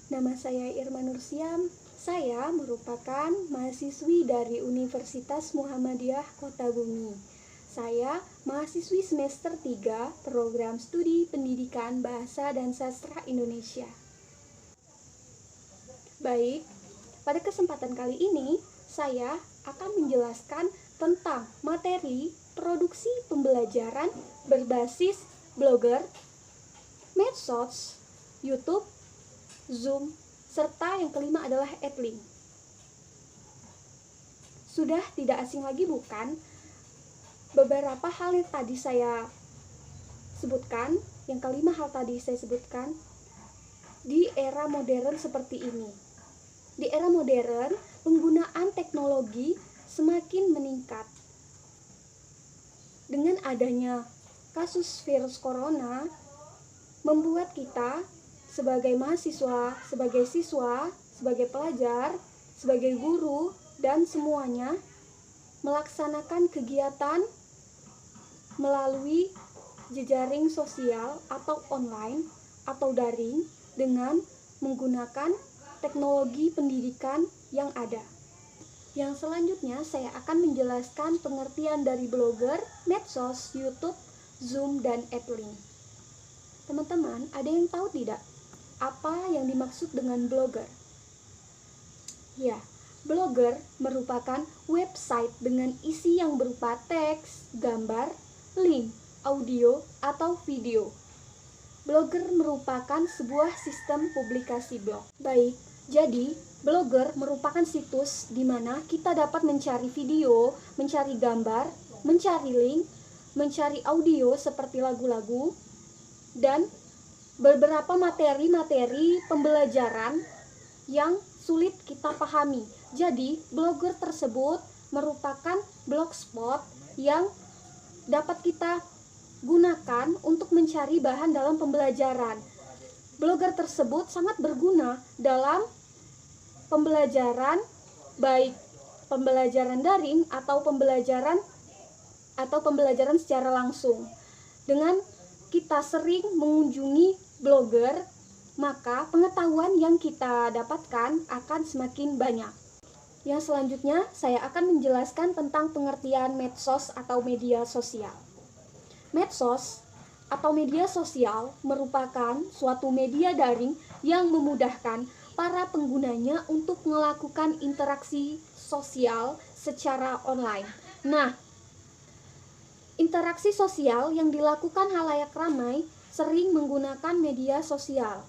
Nama saya Irma Nursiam. Saya merupakan mahasiswi dari Universitas Muhammadiyah Kota Bumi. Saya mahasiswi semester 3 Program Studi Pendidikan Bahasa dan Sastra Indonesia. Baik, pada kesempatan kali ini saya akan menjelaskan tentang materi produksi pembelajaran berbasis blogger, medsos, YouTube, Zoom, serta yang kelima adalah Edlink. Sudah tidak asing lagi bukan? Beberapa hal yang tadi saya sebutkan, yang kelima hal tadi saya sebutkan, di era modern seperti ini. Di era modern, penggunaan teknologi semakin meningkat. Dengan adanya kasus virus corona, membuat kita sebagai mahasiswa, sebagai siswa, sebagai pelajar, sebagai guru, dan semuanya melaksanakan kegiatan melalui jejaring sosial atau online atau daring dengan menggunakan teknologi pendidikan yang ada. Yang selanjutnya saya akan menjelaskan pengertian dari blogger, medsos, YouTube, Zoom, dan Edlink. Teman-teman, ada yang tahu tidak apa yang dimaksud dengan blogger? Ya, blogger merupakan website dengan isi yang berupa teks, gambar, link, audio, atau video. Blogger merupakan sebuah sistem publikasi blog. Baik, jadi blogger merupakan situs di mana kita dapat mencari video, mencari gambar, mencari link, mencari audio seperti lagu-lagu, dan beberapa materi-materi pembelajaran yang sulit kita pahami. Jadi, blogger tersebut merupakan blogspot yang dapat kita gunakan untuk mencari bahan dalam pembelajaran. Blogger tersebut sangat berguna dalam pembelajaran, baik pembelajaran daring atau pembelajaran secara langsung. Dengan kita sering mengunjungi blogger, maka pengetahuan yang kita dapatkan akan semakin banyak. Yang selanjutnya, saya akan menjelaskan tentang pengertian medsos atau media sosial. Medsos atau media sosial merupakan suatu media daring yang memudahkan para penggunanya untuk melakukan interaksi sosial secara online. Nah, interaksi sosial yang dilakukan halayak ramai sering menggunakan media sosial.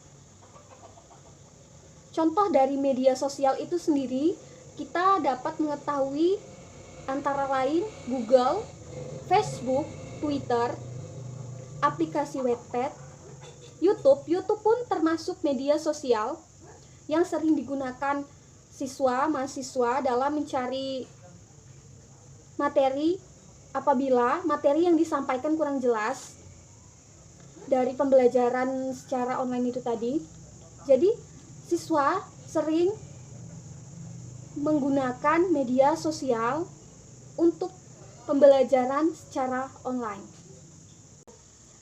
Contoh dari media sosial itu sendiri, kita dapat mengetahui antara lain Google, Facebook, Twitter, aplikasi Wattpad, YouTube. YouTube pun termasuk media sosial yang sering digunakan siswa, mahasiswa dalam mencari materi apabila materi yang disampaikan kurang jelas dari pembelajaran secara online itu tadi. Jadi, siswa sering menggunakan media sosial untuk pembelajaran secara online.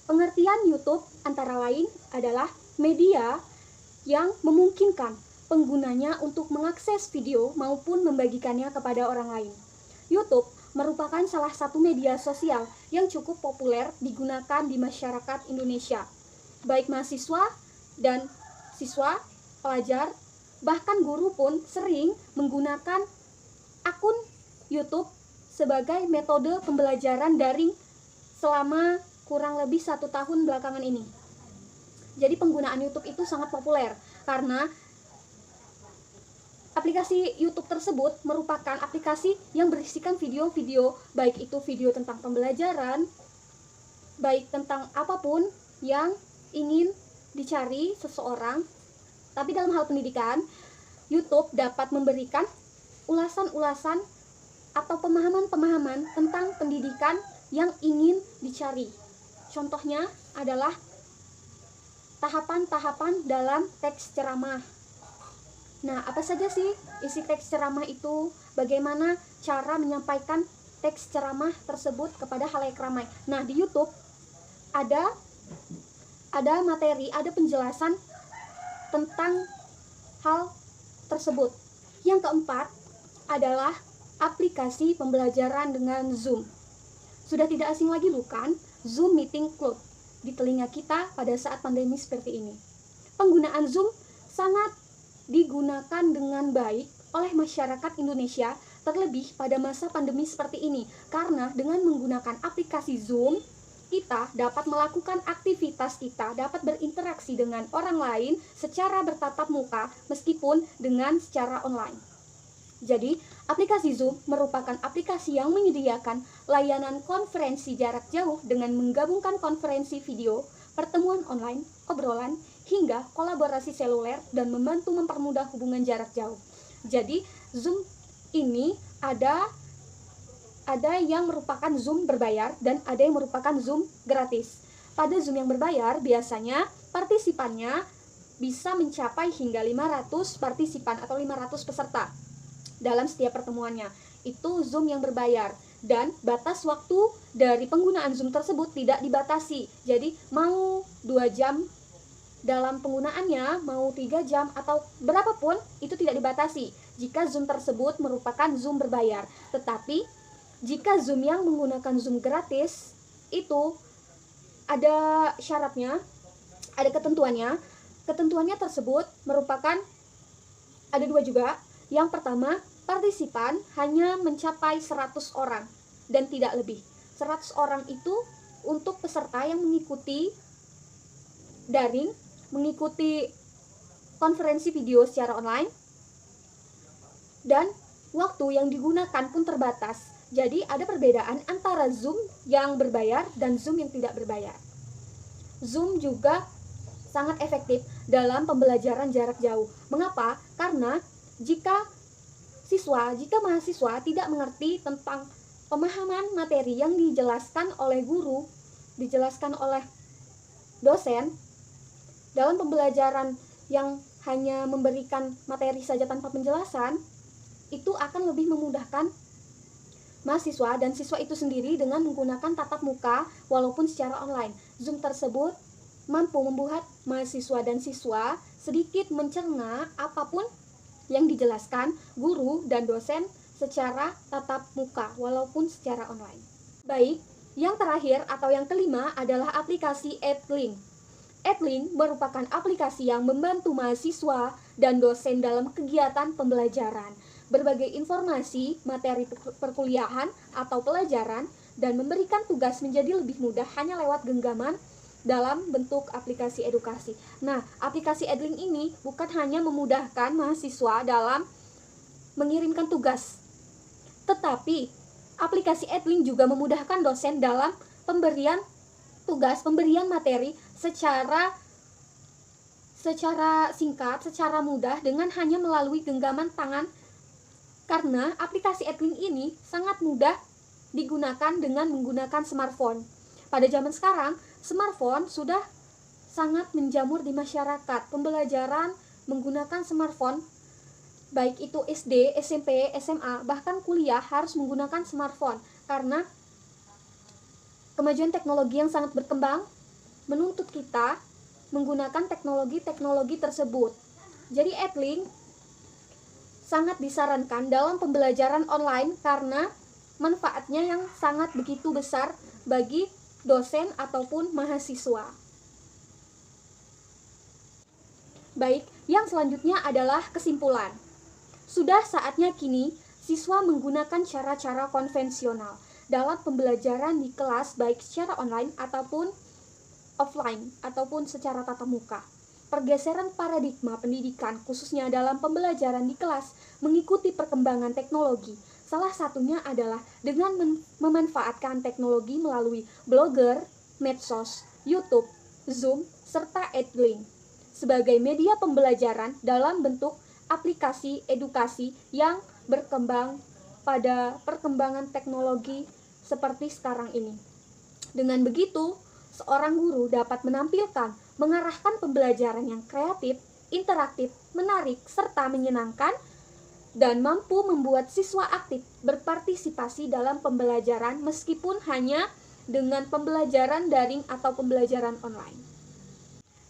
Pengertian YouTube antara lain adalah media yang memungkinkan penggunanya untuk mengakses video maupun membagikannya kepada orang lain. YouTube merupakan salah satu media sosial yang cukup populer digunakan di masyarakat Indonesia. Baik mahasiswa dan siswa, pelajar, bahkan guru pun sering menggunakan akun YouTube sebagai metode pembelajaran daring selama kurang lebih 1 tahun belakangan ini. Jadi penggunaan YouTube itu sangat populer karena aplikasi YouTube tersebut merupakan aplikasi yang berisikan video-video, baik itu video tentang pembelajaran, baik tentang apapun yang ingin dicari seseorang. Tapi dalam hal pendidikan, YouTube dapat memberikan ulasan-ulasan atau pemahaman-pemahaman tentang pendidikan yang ingin dicari. Contohnya adalah tahapan-tahapan dalam teks ceramah. Nah, apa saja sih isi teks ceramah itu? Bagaimana cara menyampaikan teks ceramah tersebut kepada halayak ramai? Nah, di YouTube ada materi, ada penjelasan tentang hal tersebut. Yang keempat adalah aplikasi pembelajaran dengan Zoom. Sudah tidak asing lagi bukan? Zoom Meeting Cloud di telinga kita pada saat pandemi seperti ini. Penggunaan Zoom sangat digunakan dengan baik oleh masyarakat Indonesia, terlebih pada masa pandemi seperti ini. Karena dengan menggunakan aplikasi Zoom, kita dapat melakukan aktivitas kita, dapat berinteraksi dengan orang lain secara bertatap muka meskipun dengan secara online. Jadi, aplikasi Zoom merupakan aplikasi yang menyediakan layanan konferensi jarak jauh dengan menggabungkan konferensi video, pertemuan online, obrolan, hingga kolaborasi seluler dan membantu mempermudah hubungan jarak jauh. Jadi, Zoom ini ada yang merupakan Zoom berbayar dan ada yang merupakan Zoom gratis. Pada Zoom yang berbayar, biasanya partisipannya bisa mencapai hingga 500 partisipan atau 500 peserta dalam setiap pertemuannya. Itu Zoom yang berbayar. Dan batas waktu dari penggunaan Zoom tersebut tidak dibatasi. Jadi mau 2 jam dalam penggunaannya, mau 3 jam atau berapapun, itu tidak dibatasi jika Zoom tersebut merupakan Zoom berbayar. Tetapi jika Zoom yang menggunakan Zoom gratis, itu ada syaratnya, ada ketentuannya. Ketentuannya tersebut merupakan ada 2 juga. Yang pertama, partisipan hanya mencapai 100 orang dan tidak lebih. 100 orang itu untuk peserta yang mengikuti daring, mengikuti konferensi video secara online, dan waktu yang digunakan pun terbatas. Jadi ada perbedaan antara Zoom yang berbayar dan Zoom yang tidak berbayar. Zoom juga sangat efektif dalam pembelajaran jarak jauh. Mengapa? Karena jika mahasiswa tidak mengerti tentang pemahaman materi yang dijelaskan oleh guru, dijelaskan oleh dosen, dalam pembelajaran yang hanya memberikan materi saja tanpa penjelasan, itu akan lebih memudahkan mahasiswa dan siswa itu sendiri dengan menggunakan tatap muka walaupun secara online. Zoom tersebut mampu membuat mahasiswa dan siswa sedikit mencerna apapun yang dijelaskan guru dan dosen secara tatap muka walaupun secara online. Baik, yang terakhir atau yang kelima adalah aplikasi EdLink. EdLink merupakan aplikasi yang membantu mahasiswa dan dosen dalam kegiatan pembelajaran, berbagai informasi, materi perkuliahan atau pelajaran, dan memberikan tugas menjadi lebih mudah hanya lewat genggaman dalam bentuk aplikasi edukasi. Nah, aplikasi EdLink ini bukan hanya memudahkan mahasiswa dalam mengirimkan tugas, tetapi aplikasi EdLink juga memudahkan dosen dalam pemberian tugas, pemberian materi secara singkat, secara mudah dengan hanya melalui genggaman tangan. Karena aplikasi EdLink ini sangat mudah digunakan dengan menggunakan smartphone. Pada zaman sekarang, smartphone sudah sangat menjamur di masyarakat. Pembelajaran menggunakan smartphone, baik itu SD, SMP, SMA, bahkan kuliah harus menggunakan smartphone. Karena kemajuan teknologi yang sangat berkembang menuntut kita menggunakan teknologi-teknologi tersebut. Jadi EdLink sangat disarankan dalam pembelajaran online karena manfaatnya yang sangat begitu besar bagi dosen ataupun mahasiswa. Baik, yang selanjutnya adalah kesimpulan. Sudah saatnya kini siswa menggunakan cara-cara konvensional dalam pembelajaran di kelas baik secara online ataupun offline ataupun secara tatap muka. Pergeseran paradigma pendidikan khususnya dalam pembelajaran di kelas mengikuti perkembangan teknologi. Salah satunya adalah dengan memanfaatkan teknologi melalui blogger, medsos, YouTube, Zoom, serta EdLink sebagai media pembelajaran dalam bentuk aplikasi edukasi yang berkembang pada perkembangan teknologi seperti sekarang ini. Dengan begitu, seorang guru dapat menampilkan, mengarahkan pembelajaran yang kreatif, interaktif, menarik, serta menyenangkan, dan mampu membuat siswa aktif berpartisipasi dalam pembelajaran meskipun hanya dengan pembelajaran daring atau pembelajaran online.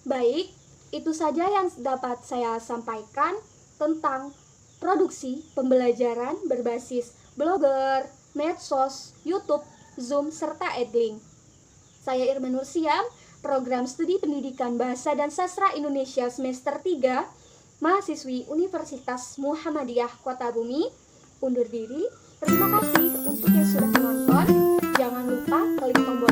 Baik, Itu saja yang dapat saya sampaikan tentang produksi pembelajaran berbasis blogger, medsos, YouTube, Zoom, serta Edlink. Saya Irma Nursiam, Program Studi Pendidikan Bahasa dan Sastra Indonesia semester 3, mahasiswi Universitas Muhammadiyah Kota Bumi, undur diri. Terima kasih untuk yang sudah menonton. Jangan lupa klik tombol